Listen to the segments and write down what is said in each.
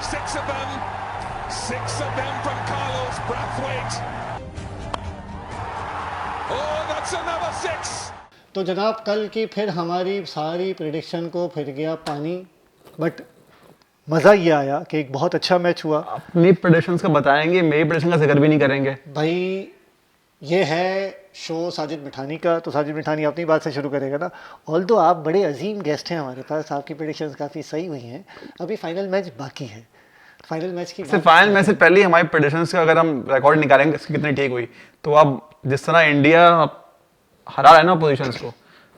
Six of them from Carlos Brathwaite. Oh, that's another six. तो जनाब कल की फिर हमारी सारी प्रेडिक्शन को फिर गया पानी, बट मज़ा ये आया कि एक बहुत अच्छा मैच हुआ। अपनी प्रेडिक्शंस का बताएंगे, मेरी प्रेडिक्शन का जिक्र भी नहीं करेंगे भाई ये है शो साजिद मिठानी का, तो साजिद मिठानी अपनी बात से शुरू करेगा ना। ऑल्दो आप बड़े अजीम गेस्ट हैं हमारे पास, आपकी प्रेडिक्शंस काफ़ी सही हुई हैं। अभी फाइनल मैच बाकी है, फाइनल मैच की सिर्फ फाइनल मैच से पहले हमारी प्रेडिक्शंस का अगर हम रिकॉर्ड निकालेंगे इसकी कितनी ठीक हुई, तो अब जिस तरह इंडिया हरा है ना पोजीशंस को,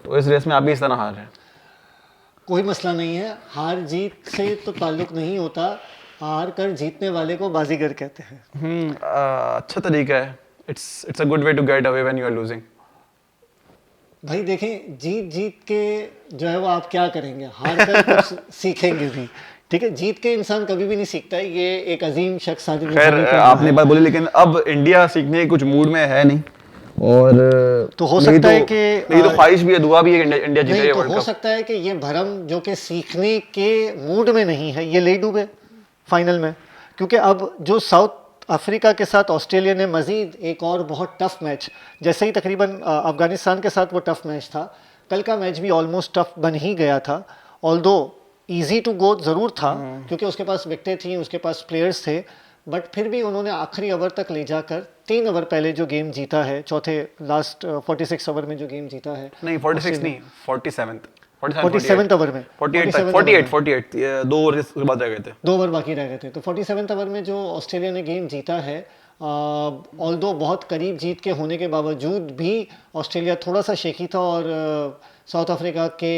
तो इस रेस में आप भी इस तरह हार रहे हैं। कोई मसला नहीं है, हार जीत से तो ताल्लुक नहीं होता, हार कर जीतने वाले को बाजीगर कहते हैं। अच्छा तरीका है, it's a good way to get away when you are losing. भाई देखें, जीत जीत के जो है वो आप क्या करेंगे, हार कर कुछ सीखेंगे भी, ठीक है। जीत के इंसान कभी भी नहीं सीखता है, ये एक अजीम शख्स साजिद मिठानी खैर आपने बात बोली, लेकिन अब इंडिया सीखने के कुछ मूड में है नहीं, और तो हो सकता है कि ये तो ख्वाहिश भी है, दुआ भी है कि इंडिया जीते नहीं, ये तो वर्ल्ड हो कप। सकता है कि ये भरम जो कि सीखने के मूड में नहीं है, ये ले डूबे फाइनल में, क्योंकि अब जो साउथ अफ्रीका के साथ ऑस्ट्रेलिया ने मजीद एक और बहुत टफ मैच, जैसे ही तकरीबन अफगानिस्तान के साथ वो टफ मैच था, कल का मैच भी ऑलमोस्ट टफ बन ही गया था। ऑल्दो ईजी टू गो ज़रूर था क्योंकि उसके पास विकेटें थी, उसके पास प्लेयर्स थे, बट फिर भी उन्होंने आखिरी ओवर तक ले जाकर 3 ओवर पहले जो गेम जीता है, चौथे लास्ट 46 ओवर में जो गेम जीता है, नहीं 46 नहीं 47 ओवर में 48 दो ओवर के बाद रह गए थे, 2 ओवर बाकी रह गए थे, तो 47 ओवर में जो ऑस्ट्रेलिया ने गेम जीता है, ऑल्दो बहुत करीब जीत के होने के बावजूद भी ऑस्ट्रेलिया थोड़ा सा शेकी था, और साउथ अफ्रीका के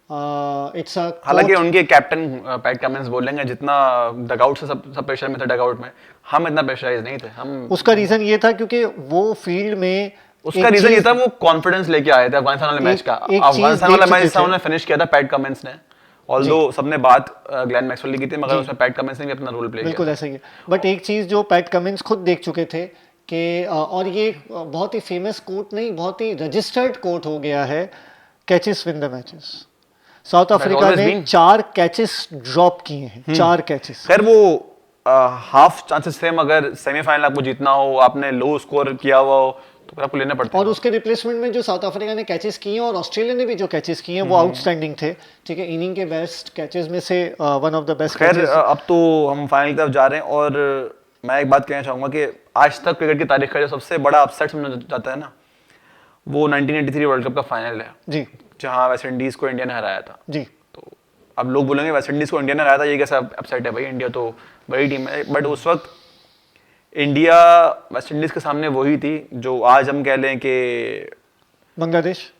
इट्स हालांकि उनके कैप्टन पैट कमिंस बोलेंगे जितना डगआउट से सब प्रेशर में थे, डगआउट में हम इतना प्रेशराइज नहीं थे। हम उसका रीजन ये था क्योंकि वो फील्ड में उसका रीजन ये था, वो कॉन्फिडेंस लेके आए थे अफगानिस्तान वाले मैच का। अफगानिस्तान वाला मैच उन्होंने फिनिश किया था पैट कमिंस ने, ऑल्दो सबने बात ग्लेन मैक्सवेल की थी, मगर उसमें पैट कमिंस ने भी अपना रोल प्ले किया। बिल्कुल ऐसा ही है, बट एक चीज़ जो पैट कमिंस खुद देख चुके थे कि और ये बहुत ही फेमस कोट नहीं, बहुत ही रजिस्टर्ड कोट हो गया है, catches win the matches. South Africa ने 4 कैचेस ड्रॉप किए हैं, 4 कैचेस। खैर वो हाफ चांसेस थे, मगर सेमीफाइनल आपको जीतना हो, आपने लो स्कोर किया हुआ हो, तो फिर आपको लेना पड़ता है। और उसके रिप्लेसमेंट में जो साउथ अफ्रीका ने कैचेस किए हैं और ऑस्ट्रेलिया ने भी जो कैचेस किए हैं वो आउटस्टैंडिंग थे, ठीक है, इनिंग के बेस्ट कैचेस में से वन ऑफ द बेस्ट। खैर अब तो हम फाइनल की तरफ जा रहे हैं, और मैं एक बात कहना चाहूँगा कि आज तक क्रिकेट की तारीख का जो सबसे बड़ा अपसेट समझा जाता है ना, वो 1983 वर्ल्ड कप का फाइनल है जी, जहाँ वेस्ट इंडीज को इंडिया ने हराया था जी। तो अब लोग बोलेंगे वेस्ट इंडीज को इंडिया ने हराया था, ये कैसा अपसेट है भाई, इंडिया तो बड़ी टीम है। बट उस वक्त इंडिया वेस्ट इंडीज के सामने वही थी जो आज हम कह लें कि बांग्लादेश,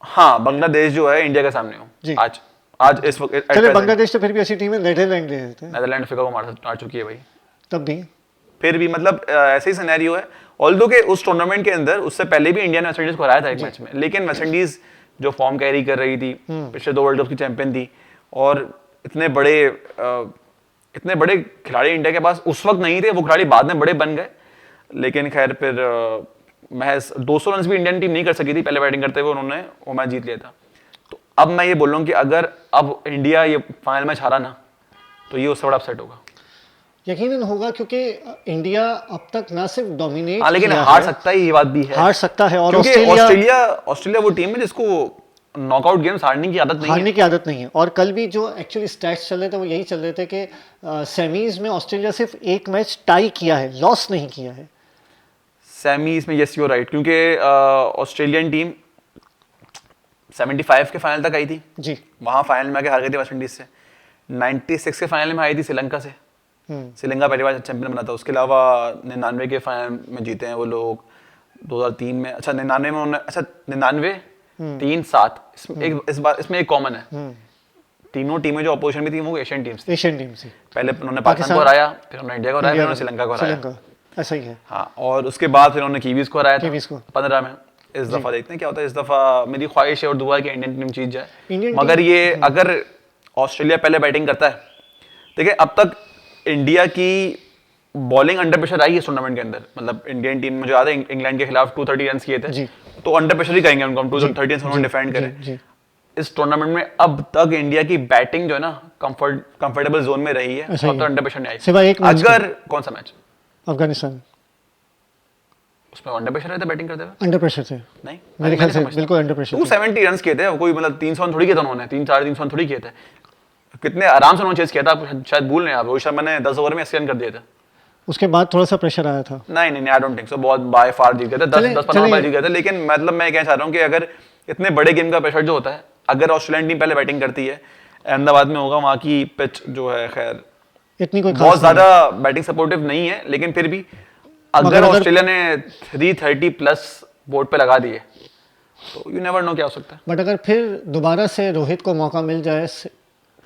हाँ बांग्लादेश जो है इंडिया के सामने हो आज इस वक्त। चले बांग्लादेश तो फिर भी अच्छी टीम है, नेदरलैंड ले थे, नेदरलैंड अफ्रीका को मार चुकी है भाई, तब भी फिर भी मतलब ऐसे ही सिनेरियो है। ऑल्दो के उस टूर्नामेंट के अंदर उससे पहले भी इंडिया ने वेस्ट इंडीज को हराया था एक मैच में, लेकिन वेस्ट इंडीज जो फॉर्म कैरी कर रही थी, पिछले 2 वर्ल्ड कप की चैंपियन थी, और इतने बड़े खिलाड़ी इंडिया के पास उस वक्त नहीं थे, वो खिलाड़ी बाद में बड़े बन गए, लेकिन खैर फिर महज 200 रन भी इंडियन टीम नहीं कर सकी थी पहले बैटिंग करते हुए, उन्होंने वो मैच जीत लिया था। तो अब मैं ये बोल रहा हूँ कि अगर अब इंडिया ये फाइनल मैच हारा ना, तो ये उससे बड़ा अपसेट होगा, यकीनन होगा, क्योंकि इंडिया अब तक ना सिर्फ डोमिनेट, लेकिन हार सकता है, ये बात भी है, हार सकता है। और ऑस्ट्रेलिया वो टीम है जिसको नॉकआउट गेम्स हारने की आदत नहीं है। और कल भी जो एक्चुअली स्टैट्स चल रहे थे वो यही चल रहे थे कि सेमीज में ऑस्ट्रेलिया सिर्फ एक मैच टाई किया है, लॉस नहीं किया है सेमीज में। यस यू आर राइट, क्योंकि ऑस्ट्रेलियन टीम 75 के फाइनल तक आई थी जी, वहां फाइनल में आके हार गई थी वेस्ट इंडीज से। 96 के फाइनल में आई थी श्रीलंका से, श्रीलंका पहली बार चैंपियन बना था। उसके अलावा 99 के फाइनल में जीते हैं वो लोग, 2003 में, अच्छा 99 में उन्होंने, अच्छा 99 3-7 इसमें एक कॉमन है, तीनों टीमें जो अपोजिशन में थी वो एशियन टीम्स थी। पहले उन्होंने पाकिस्तान को हराया, फिर उन्होंने इंडिया को हराया, फिर उन्होंने श्रीलंका को हराया, ऐसा ही है। हाँ, और उसके बाद फिर उन्होंने कीवीज को हराया था 15 में। इस दफा देखते हैं क्या होता है। इस दफा मेरी ख्वाहिश है और दुआ है कि इंडियन टीम जीत जाए, मगर ये अगर ऑस्ट्रेलिया पहले बैटिंग करता है, देखिए अब तक इंडिया की बॉलिंग अंडर प्रेशर आई है इस टूर्नामेंट के अंदर, मतलब इंडियन टीम मुझे याद है इंग्लैंड के खिलाफ 230 रन किए थे, तो अंडर प्रेशर ही कहेंगे उनको, हम 230 रन उन्होंने डिफेंड करे। इस टूर्नामेंट में अब तक इंडिया की बैटिंग जो है ना कंफर्टेबल जोन में रही है, अच्छा, अब तक 100% नहीं आई। सिवाय एक मैच अगर कौन सा मैच? अफगानिस्तान, उसमें अंडर प्रेशर रहता बैटिंग करते हुए? अंडर प्रेशर थे नहीं, मेरे ख्याल से, बिल्कुल अंडर प्रेशर। 270 रन किए थे, कोई मतलब 300 रन थोड़ी किए थे उन्होंने, 300 रन थोड़ी किए थे। कितने आराम से उन्होंने चेस किया था, आप शायद भूल रहे हैं आप, रोहित शर्मा ने 10 ओवर में 80 रन कर दिए थे। उसके बाद थोड़ा सा प्रेशर आया था। नहीं, आई डोंट थिंक सो, बहुत बाय फार जीत गए थे, 10-15 बार जीत गए थे। लेकिन मतलब मैं क्या चाह रहा हूँ कि अगर इतने बड़े गेम का प्रेशर जो होता है, अगर ऑस्ट्रेलियन टीम पहले बैटिंग करती है, अहमदाबाद में होगा, वहाँ की पिच जो है खैर इतनी कोई बहुत ज्यादा बैटिंग सपोर्टिव नहीं है, लेकिन फिर भी अगर ऑस्ट्रेलिया ने 330 प्लस बोर्ड पे लगा दिए तो यू नेवर नो क्या हो सकता है। बट अगर फिर दोबारा से रोहित को मौका मिल जाए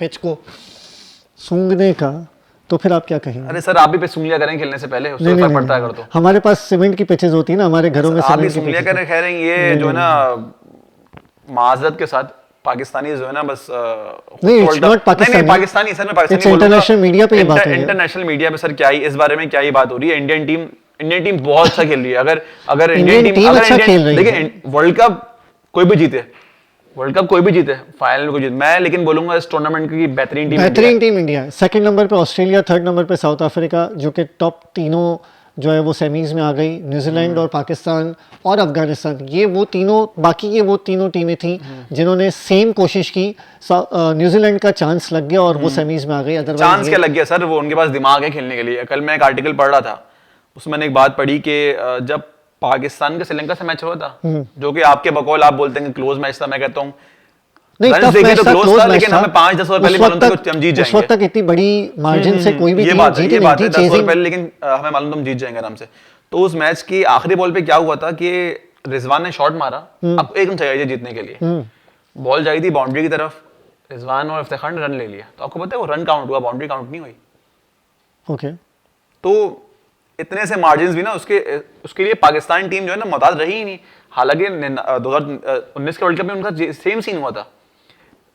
पिच को सूंघने का, तो फिर आप क्या कहेंगे? अरे सर, आप भी पे सूंघ लिया करें खेलने से पहले, उससे फर्क पड़ता है। अगर तो हमारे पास सीमेंट की पिचेस होती है ना, हमारे घरों में आप भी सीमेंट की सूंघ लिया पिचेस। करें, खैर ये जो है ना माजरत के साथ पाकिस्तानी जो है ना, बस नहीं, it's not Pakistani. Pakistani sir, मैं पाकिस्तानी It's international media पे ये बात है। इंटरनेशनल मीडिया पे सर क्या ही इस बारे में क्या ही बात हो रही है। इंडियन टीम बहुत अच्छा खेल रही है। अगर इंडियन टीम अच्छा खेल रही है, देखिए वर्ल्ड कप कोई भी जीते, फाइनल में कोई जीते, मैं लेकिन बोलूंगा इस टूर्नामेंट की बेहतरीन टीम इंडिया है। सेकंड नंबर पे ऑस्ट्रेलिया, थर्ड नंबर पे साउथ अफ्रीका, जो कि टॉप तीनों जो है वो सेमीज में आ गई। न्यूजीलैंड और पाकिस्तान और अफगानिस्तान, ये वो तीनों टीमें थी जिन्होंने सेम कोशिश की। न्यूजीलैंड का चांस लग गया और वो सेमीज में आ गई। अदरवाइज चांस क्या लग गया सर, वो उनके पास दिमाग है खेलने के लिए। कल मैं एक आर्टिकल पढ़ रहा था, उसमें मैंने एक बात पढ़ी कि जब पाकिस्तान का श्रीलंका से मैच हुआ था, जो कि आपके बकौल आप बोलते हैं कि क्लोज मैच था, मैं कहता हूँ नहीं, टफ मैच था, क्लोज मैच लेकिन हमें 5-10 ओवर पहले मालूम था कि हम जीत जाएंगे। उस वक्त तक इतनी बड़ी मार्जिन से कोई भी टीम जीती नहीं थी, 10 ओवर पहले, लेकिन हमें मालूम था हम जीत जाएंगे आराम से। तो उस मैच की आखिरी बॉल पे क्या हुआ था कि रिजवान ने शॉट मारा, अब एकदम चाहिए जीतने के लिए, बॉल जाई थी बाउंड्री की तरफ, रिजवान और इफ्तिखार ने रन ले लिया। तो आपको पता है वो रन काउंट हुआ, बाउंड्री काउंट नहीं हुई। ओके, तो इतने से मार्जिन भी ना उसके लिए पाकिस्तान टीम जो है ना मोहताज रही ही नहीं। हालांकि 2019 के वर्ल्ड कप में उनका सेम सीन हुआ था।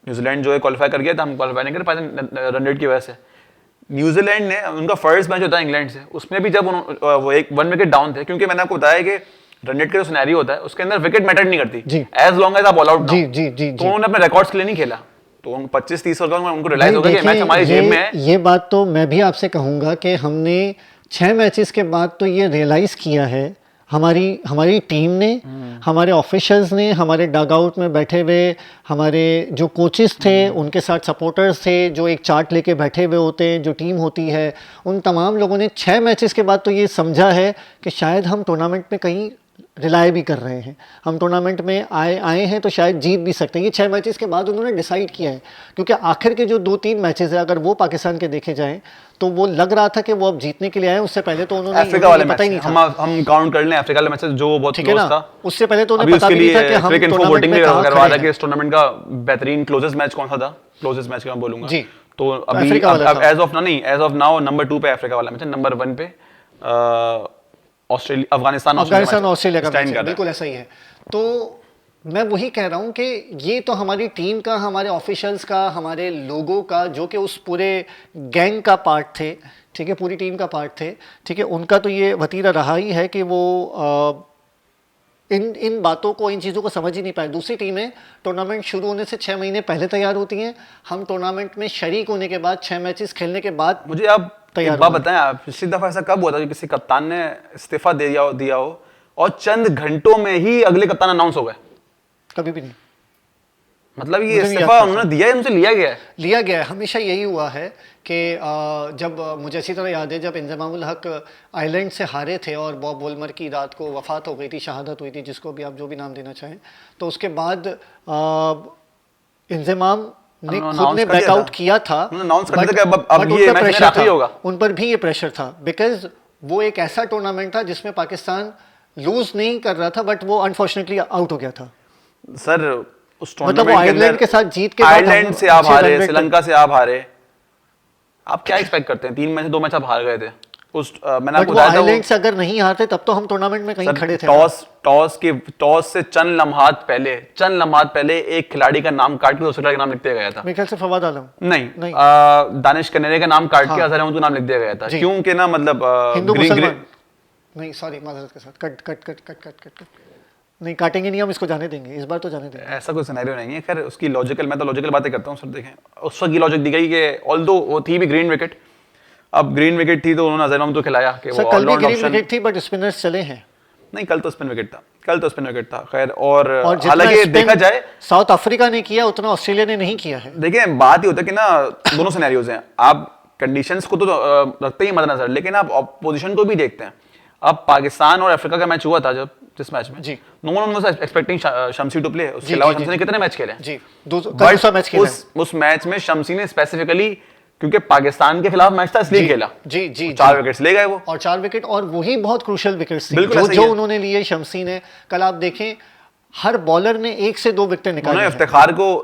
न्यूजीलैंड जो है क्वालिफाई कर गया था, हम क्वालिफाई नहीं कर पाए रन रेट की वजह से। न्यूजीलैंड ने उनका फर्स्ट मैच होता है इंग्लैंड से, उसमें भी जब वो एक 1 विकेट डाउन थे, क्योंकि मैंने आपको बताया कि रन रेट का जो सिनेरियो होता है उसके अंदर विकेट मैटर नहीं करती, एज लॉन्ग एज आप ऑल आउट। तो उन्होंने अपने रिकॉर्ड्स के लिए नहीं खेला, तो 25-30 ओवर में उनको रियलाइज हो गया कि मैच हमारी जेब में है। ये बात तो मैं भी आपसे कहूंगा कि हमने 6 मैचेस के बाद तो ये रियलाइज किया है, हमारी टीम ने, हमारे ऑफिशियल्स ने, हमारे डग आउट में बैठे हुए हमारे जो कोचेस थे, उनके साथ सपोर्टर्स थे जो एक चार्ट लेके बैठे हुए होते हैं, जो टीम होती है, उन तमाम लोगों ने 6 मैचेस के बाद तो ये समझा है कि शायद हम टूर्नामेंट में कहीं रिलाय भी कर रहे हैं, हम टूर्नामेंट में आए हैं तो शायद जीत भी सकते हैं। ये 6 मैचेस के बाद उन्होंने डिसाइड किया है, क्योंकि आखिर के जो 2-3 मैचेस है अगर वो पाकिस्तान के देखे जाएं तो वो लग रहा था कि वो अब जीतने के लिए आए। उससे पहले तो उन्होंने अफ्रीका वाले पता ही नहीं था। हम काउंट कर लें अफ्रीका वाले मैचेस जो बहुत क्लोज था, उससे पहले तो उन्हें पता भी नहीं था कि हम टूर्नामेंट में कहां करवा रहा है कि इस टूर्नामेंट का बेहतरीन क्लोजेस्ट मैच कौन सा था। क्लोजेस्ट मैच का मैं बोलूंगा जी, तो अभी एज ऑफ नाउ नंबर 2 पे अफ्रीका वाला मैच है, नंबर 1 पे अफगानिस्तान ऑस्ट्रेलिया का मैच है, बिल्कुल ऐसा ही है। तो मैं वही कह रहा हूँ कि ये तो हमारी टीम का, हमारे ऑफिशियल्स का, हमारे लोगों का, जो कि उस पूरे गैंग का पार्ट थे, ठीक है, पूरी टीम का पार्ट थे, ठीक है, उनका तो ये वतीरा रहा ही है कि वो इन बातों को, इन चीज़ों को समझ ही नहीं पाए। दूसरी टीमें टूर्नामेंट शुरू होने से 6 महीने पहले तैयार होती हैं, हम टूर्नामेंट में शरीक होने के बाद 6 मैचेस खेलने के बाद मुझे आप एक बात बताएं, आप पिछली दफा ऐसा कब हुआ था कि किसी कप्तान ने इस्तीफा दिया हो और चंद घंटों में ही अगले कप्तान अनाउंस हो गए? कभी भी नहीं। मतलब ये इस्तीफा उन्होंने दिया है, उनसे लिया गया है। हमेशा यही हुआ है कि जब मुझे अच्छी तरह याद है जब इंजमामुल हक आइलैंड से हारे थे और बॉब वोल्मर की रात को वफात हो गई थी, शहादत हुई थी, जिसको भी आप जो भी नाम देना चाहें, तो उसके बाद इंजमाम ने खुद ने बैकआउट किया था, उन पर भी ये प्रेशर था, बिकॉज वो एक ऐसा टूर्नामेंट था जिसमें पाकिस्तान लूज नहीं कर रहा था, बट वो अनफॉर्चुनेटली आउट हो गया था। सर उस मतलब वो आयरलैंड के साथ जीत के आयरलैंड से आप हारे, श्रीलंका से आप हारे, आप क्या एक्सपेक्ट करते हैं? 3 मैच 2 मैच आप हार गए थे। मैंने आपको बताया था आयरलैंड से अगर नहीं हारते तब तो हम टूर्नामेंट में कहीं खड़े थे। टॉस से चंद लम्हात पहले एक खिलाड़ी का नाम काट के दूसरे खिलाड़ी का नाम लिख दिया गया था। मेरे ख्याल से फवाद आलम नहीं, दानिश कनेरे का नाम काट के अजहर अहमद का नाम लिख दिया गया था, क्योंकि ना मतलब हिंदू मुसलमान नहीं, सॉरी, माजरत के साथ कट नहीं काटेंगे नहीं, हम इसको जाने देंगे, इस बार तो जाने देंगे। ऐसा कोई सिनेरियो नहीं है। खैर उसकी लॉजिकल, मैं तो लॉजिकल बातें करता हूँ सर। देखें उस वक्त की लॉजिक दी गई कि ऑल्दो वो थी भी ग्रीन विकेट, अब ग्रीन विकेट थी तो उन्होंने अजहर तो खिलाया कि वो सर कल भी ऑलराउंड ग्रीन ऑप्शन। विकेट थी बट स्पिनर्स चले हैं। नहीं कल तो स्पिन विकेट था, कल तो स्पिन विकेट था। खैर और जितना हालांकि spin देखा जाए, साउथ अफ्रीका ने किया उतना ऑस्ट्रेलिया ने नहीं किया है। देखिए बात ही होता है कि ना दोनों सिनेरियोज हैं। आप कंडीशंस को तो रखते ही मद्देनजर, लेकिन आप ऑपोजिशन को भी देखते हैं। अब पाकिस्तान और अफ्रीका का मैच हुआ था जब, जिस मैच में जी no one was expecting Shamsi to play, उसके जी, अलावा जी, शमसी ने कितने मैच खेले? जी दूसरा मैच खेला है। उस मैच में शमसी ने स्पेसिफिकली, क्योंकि पाकिस्तान के खिलाफ मैच था इसलिए खेला, जी जी 4 विकेट्स ले गए वो, और 4 विकेट, और वही बहुत क्रूशियल विकेट्स थी बिल्कुल जो ऐसा ही जो है। उन्होंने लिए शमसी ने। कल आप देखें हर बॉलर ने 1 से 2 विकेट निकाले उन्होंने हैं।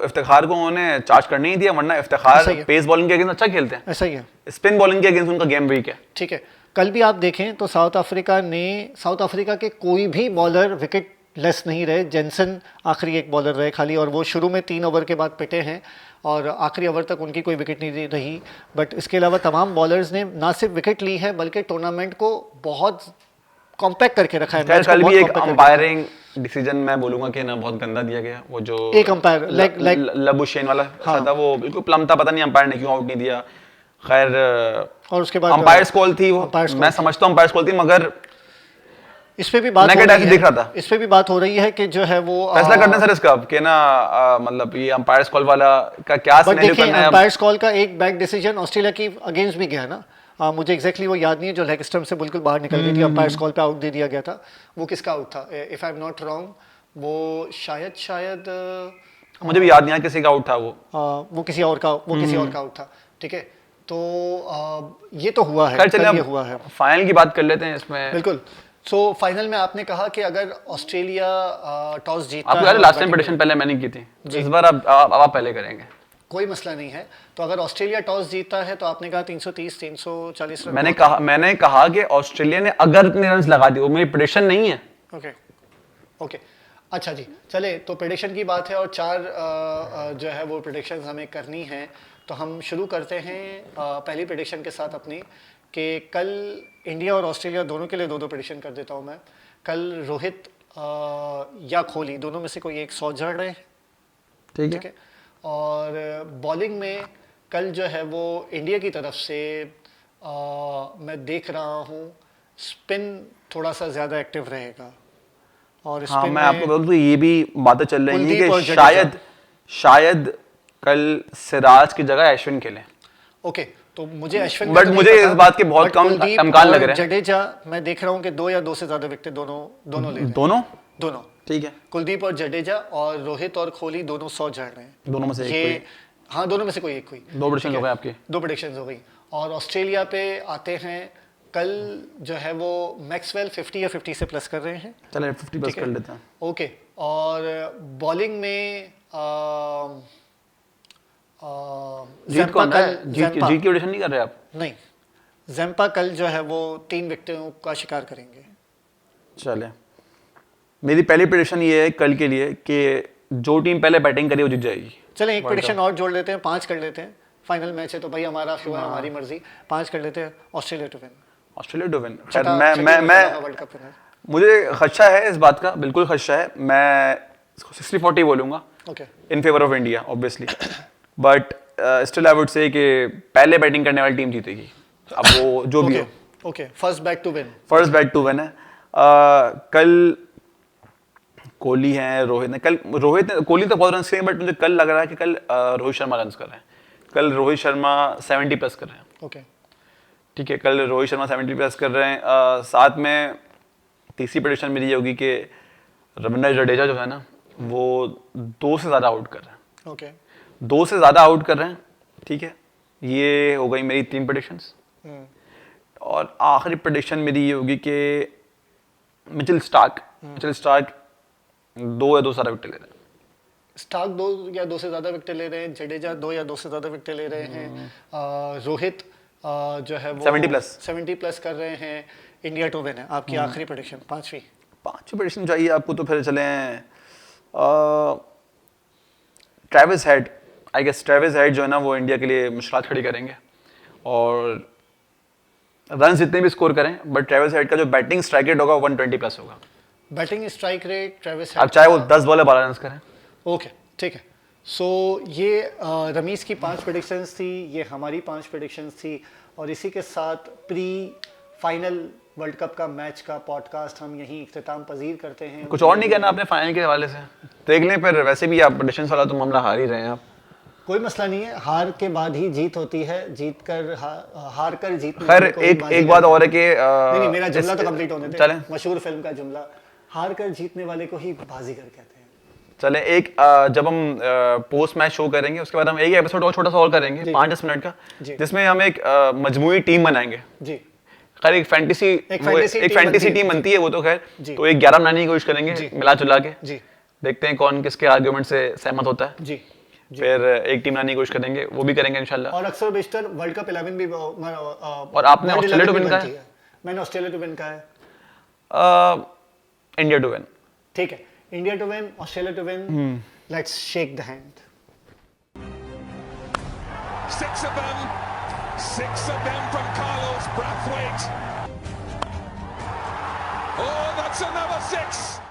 इफ्तिखार को उन्होंने चार्ज करने ही दिया, वरना ऐसा ही इफ्तिखार है। पेस बॉलिंग के अगेंस्ट अच्छा खेलते हैं, ऐसा ही है। स्पिन बॉलिंग के अगेंस्ट उनका गेम वीक है। ठीक है, कल भी आप देखें तो साउथ अफ्रीका के कोई भी बॉलर विकेट लेस नहीं रहे। जेनसन आखिरी एक बॉलर रहे खाली, और वो शुरू में 3 ओवर के बाद पिटे हैं और आखिरी ओवर तक उनकी कोई विकेट नहीं रही। बट इसके अलावा तमाम बॉलर्स ने ना सिर्फ विकेट ली है बल्कि टूर्नामेंट को बहुत कॉम्पैक्ट करके रखा है। खैर मैच को कल बहुत भी एक compact करके रखा है। अंपायरिंग डिसीजन मैं बोलूंगा कि ना बहुत गंदा दिया गया, वो जो एक अंपायर लबुशेन वाला था वो बिल्कुल प्लम था, पता नहीं अंपायर ने क्यों आउट नहीं दिया। खैर और उसके बाद अंपायर्स कॉल थी वो, umpires call मैं समझता हूं अंपायर्स कॉल थी, मगर इस पे भी बात हो नेगेटिव रही दिख रहा है। था। इस पे भी बात हो रही है कि जो है वो फैसला करना सर इसका कि ना मतलब ये अंपायर्स कॉल वाला का क्या बट सिनेरियो देखिए करना है अब। अंपायर्स कॉल का एक बैड डिसीजन ऑस्ट्रेलिया की अगेंस्ट भी गया ना। मुझे एग्जैक्टली वो याद नहीं है, जो लेग स्टंप से बिल्कुल बाहर निकल गई थी, अंपायर्स कॉल पे आउट दे दिया गया था। वो किसका आउट था? If I am not wrong वो शायद मुझे भी याद नहीं है किसी का आउट था वो किसी और का आउट था। ठीक है, तो ये तो हुआ है, खैर चलिए कल ये अब हुआ है फाइनल की बात कर लेते हैं इसमें। बिल्कुल। सो फाइनल में आपने कहा कि अगर ऑस्ट्रेलिया टॉस जीतता आपको है याद है और लास्ट टाइम batting प्रेडिक्शन पहले मैंने की थी, इस बार अब आप पहले करेंगे। कोई मसला नहीं है। तो अगर ऑस्ट्रेलिया टॉस जीतता है तो आपने कहा 330 340 रन। मैंने कहा कि ऑस्ट्रेलिया ने अगर इतने रन लगा दिए, वो मेरी प्रेडिक्शन नहीं है। ओके ओके अच्छा जी, चले तो प्रेडिक्शन की बात है और 4 जो है वो प्रेडिक्शंस हमें करनी है। तो हम शुरू करते हैं पहली प्रेडिक्शन के साथ अपनी, कि कल इंडिया और ऑस्ट्रेलिया दोनों के लिए 2-2 प्रेडिक्शन कर देता हूं मैं। कल रोहित या कोहली दोनों में से कोई एक 100 जड़ रहे हैं, ठीक है। और बॉलिंग में कल जो है वो इंडिया की तरफ से मैं देख रहा हूँ स्पिन थोड़ा सा ज़्यादा एक्टिव रहेगा। और हाँ, स्पिन मैं आपको बता दूं ये भी बातें चल रही हैं कुलदीप और कि जडेजा। शायद कल सिराज की जगह अश्विन खेलें। ओके, तो मुझे अश्विन बट मुझे इस बात के बहुत कम इम्कान लग रहे हैं। जडेजा मैं देख रहा हूँ कि 2 या 2 से ज़्यादा विकेट दोनों ले रहे हैं। दोनों ठीक है। कुलदीप और जडेजा और रोहित और कोहली दोनों 100 जड़ रहे हैं। दोनों में से एक कोई। हाँ, दोनों में से कोई एक कोई। 2 प्रेडिक्शन हो गए आपकी। 2 प्रेडिक्शंस हो गई। और ऑस्ट्रेलिया पे आते हैं, कल जो है वो मैक्सवेल 50 या 50 से प्लस कर रहे हैं। चलिए 50 प्लस कर लेते हैं। ओके, और बॉलिंग में जीत कौन है? जीत की प्रेडिक्शन नहीं कर रहे आप? नहीं, ज़ैम्पा कल जो है वो 3 विकेटों का शिकार करेंगे। चले, मेरी पहली प्रेडिक्शन ये है कल के लिए कि जो टीम पहले बैटिंग करी वो जीत जाएगी। चलें एक प्रेडिक्शन और जोड़ लेते हैं, 5 कर लेते हैं। फाइनल मैच है तो भाई हमारा शो है, हमारी मर्जी। 5 कर लेते हैं, ऑस्ट्रेलिया टू विन। खैर मैं वर्ल्ड कप विनर। मुझे खदशा है इस बात का, बिल्कुल खदशा है। मैं 60-40 बोलूंगा okay in favour of India obviously, but still I would say कि पहले बैटिंग करने वाली टीम जीतेगी। अब वो जो भी हो। Okay, first bat to win. First bat to win है। कल कोहली हैं, कोहली तो बहुत रन से, बट मुझे कल लग रहा है कि कल रोहित शर्मा रन कर रहे हैं। कल रोहित शर्मा 70 प्लस कर रहे हैं। ओके ठीक है, कल रोहित शर्मा 70 प्लस कर रहे हैं। साथ में तीसरी प्रेडिक्शन मेरी ये होगी कि रविंद्र जडेजा जो है ना वो 2 से ज़्यादा आउट कर रहे हैं। ओके 2 से ज़्यादा आउट कर रहे हैं। ठीक है, ये हो गई मेरी 3 प्रेडिक्शंस। और आखिरी प्रेडिक्शन मेरी ये होगी कि मिचेल स्टार्क 2 या 2 से ज़्यादा विकेट ले रहे हैं। स्टार्क 2 या 2 से ज़्यादा विकेट ले रहे हैं, जडेजा 2 या 2 से ज़्यादा विकेट ले रहे हैं, रोहित जो है वो 70 प्लस कर रहे हैं। इंडिया टू विन है आपकी आखिरी प्रेडिक्शन, पांचवी प्रेडिक्शन चाहिए आपको तो फिर चलें Travis Head. I guess Travis Head जो है ना वो इंडिया के लिए मुश्किलात खड़ी करेंगे और रन जितने भी स्कोर करें, बट ट्रेविस हेड का जो बैटिंग स्ट्राइक रेट होगा 120 प्लस होगा। बैटिंग स्ट्राइक रेट ट्रेविस अब चाहे वो 10 बॉल 12 रन करें। ओके ठीक है। सो ये रमीज की 5 प्रेडिक्शंस थी, ये हमारी 5 प्रेडिक्शंस थी, और इसी के साथ प्री फाइनल वर्ल्ड कप का मैच का पॉडकास्ट हम यहीं इख्तिताम पजीर करते हैं। कुछ और नहीं कहना आपने फाइनल के हवाले से? देख लें फिर, वैसे भी आप प्रेडिक्शंस वाला तो मामला हार ही रहे हैं आप। कोई मसला नहीं है, हार के बाद ही जीत होती है, जीत कर हार कर जीत। खैर एक बात और है कि नहीं मेरा जुमला तो कंप्लीट होने दे। मशहूर फिल्म का जुमला, हार कर जीतने वाले को ही बाजीगर कहते हैं। चले एक जब हम पोस्ट मैच शो करेंगे उसके बाद हम एक एपिसोड और छोटा सा और करेंगे 5-10 मिनट का, जिसमें हम एक मजमूई टीम बनाएंगे जी। खैर एक फैंटेसी टीम बनती है वो तो खैर, तो एक 11 बनाने की कोशिश करेंगे मिला जुला के जी। देखते हैं कौन किसके आर्गुमेंट से सहमत होता है जी। फिर एक टीम बनाने की कोशिश करेंगे, वो भी करेंगे इंशाल्लाह। और अक्सर बेशतर वर्ल्ड कप 11 भी और आपने ऑस्ट्रेलिया टू विन का है? मैंने ऑस्ट्रेलिया टू विन का है। India to win. ठीक है, India to win, Australia to win. Let's shake the hand. 6 of them from Carlos Brathwaite. Oh, that's another 6.